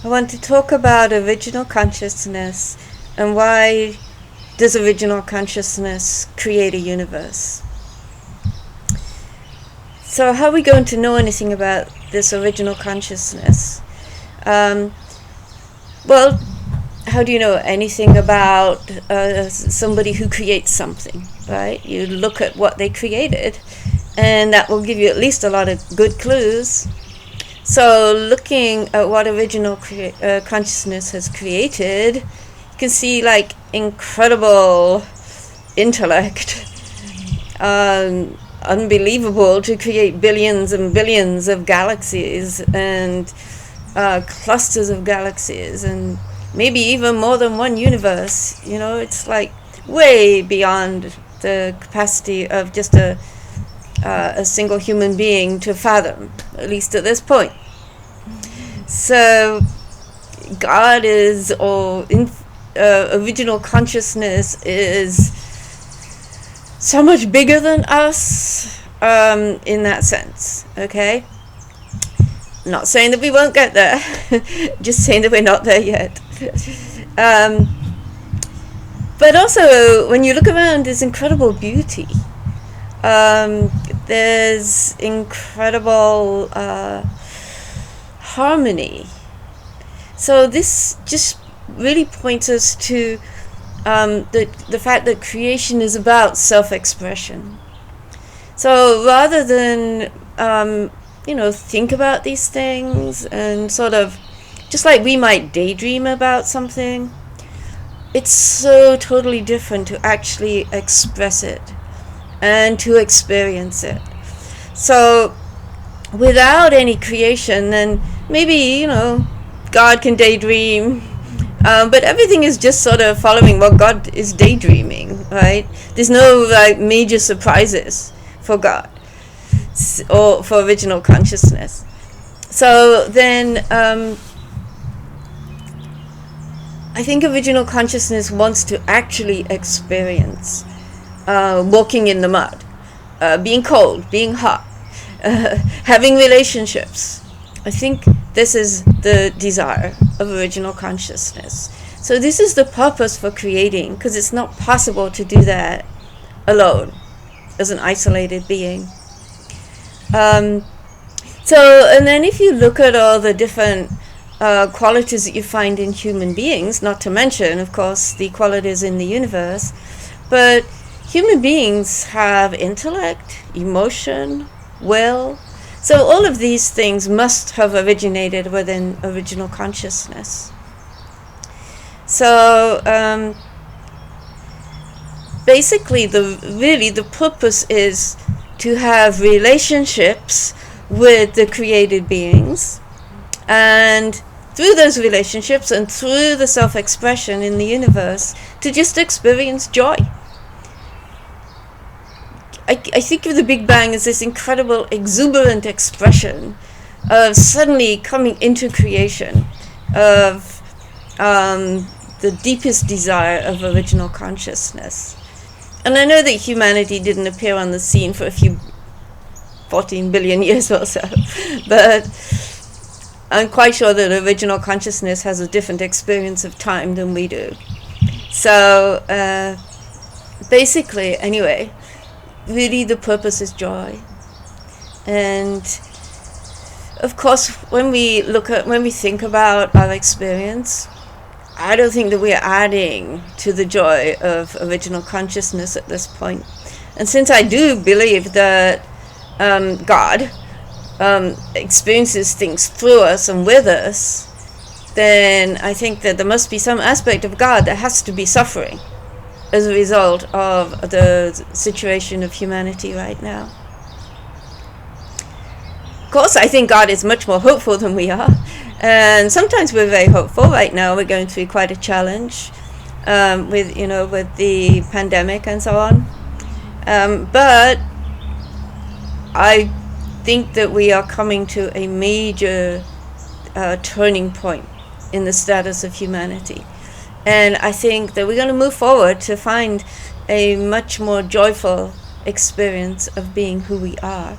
I want to talk about original consciousness and why does original consciousness create a universe. So how are we going to know anything about this original consciousness? Well, how do you know anything about somebody who creates something, right? You look at what they created, and that will give you at least a lot of good clues. So looking at what original consciousness has created, you can see like incredible intellect, unbelievable to create billions and billions of galaxies and clusters of galaxies and maybe even more than one universe. You know, it's like way beyond the capacity of just a single human being to fathom, at least at this point. So God is, or original consciousness is so much bigger than us in that sense, okay? Not saying that we won't get there, just saying that we're not there yet. But also, when you look around, there's incredible beauty. There's incredible harmony. So this just really points us to the fact that creation is about self-expression. So rather than think about these things and sort of just like we might daydream about something, it's so totally different to actually express it and to experience it. So without any creation, then maybe, God can daydream, but everything is just sort of following what God is daydreaming, right? There's no major surprises for God or for original consciousness. So then I think original consciousness wants to actually experience walking in the mud, being cold, being hot, having relationships. I think this is the desire of original consciousness. So this is the purpose for creating, because it's not possible to do that alone as an isolated being. And then if you look at all the different qualities that you find in human beings, not to mention, of course, the qualities in the universe, but human beings have intellect, emotion, will. So all of these things must have originated within original consciousness. So basically the purpose is to have relationships with the created beings, and through those relationships and through the self-expression in the universe, to just experience joy. I think of the Big Bang as this incredible exuberant expression of suddenly coming into creation of the deepest desire of original consciousness. And I know that humanity didn't appear on the scene for a few 14 billion years or so, but I'm quite sure that original consciousness has a different experience of time than we do. So basically, anyway, really the purpose is joy. And of course, when we think about our experience, I don't think that we're adding to the joy of original consciousness at this point. And since I do believe that God experiences things through us and with us, then I think that there must be some aspect of God that has to be suffering as a result of the situation of humanity right now. Of course, I think God is much more hopeful than we are, and sometimes we're very hopeful. Right now, we're going through quite a challenge with the pandemic and so on. But I think that we are coming to a major turning point in the status of humanity. And I think that we're going to move forward to find a much more joyful experience of being who we are.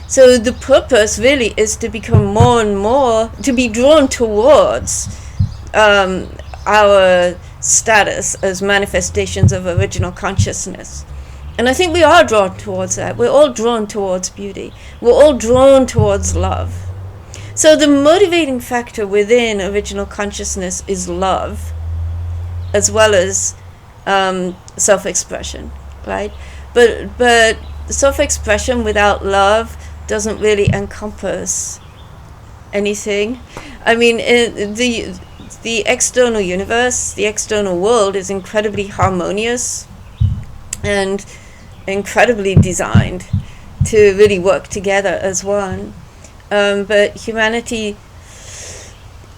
So the purpose really is to become more and more, to be drawn towards our status as manifestations of original consciousness. And I think we are drawn towards that. We're all drawn towards beauty. We're all drawn towards love. So the motivating factor within original consciousness is love, as well as self-expression, right? But self-expression without love doesn't really encompass anything. I mean, the external universe, the external world is incredibly harmonious and incredibly designed to really work together as one. But humanity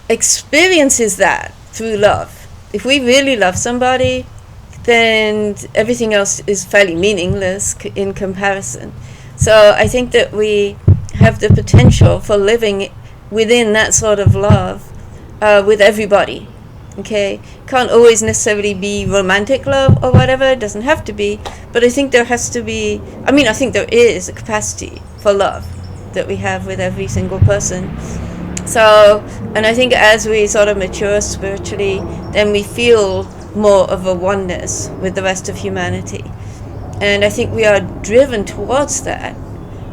experiences that through love. If we really love somebody, then everything else is fairly meaningless in comparison. So I think that we have the potential for living within that sort of love with everybody. Okay, can't always necessarily be romantic love or whatever, it doesn't have to be, but I think there has to be, I think there is a capacity for love that we have with every single person. So, and I think as we sort of mature spiritually, then we feel more of a oneness with the rest of humanity. And I think we are driven towards that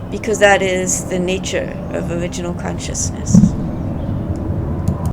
because that is the nature of original consciousness.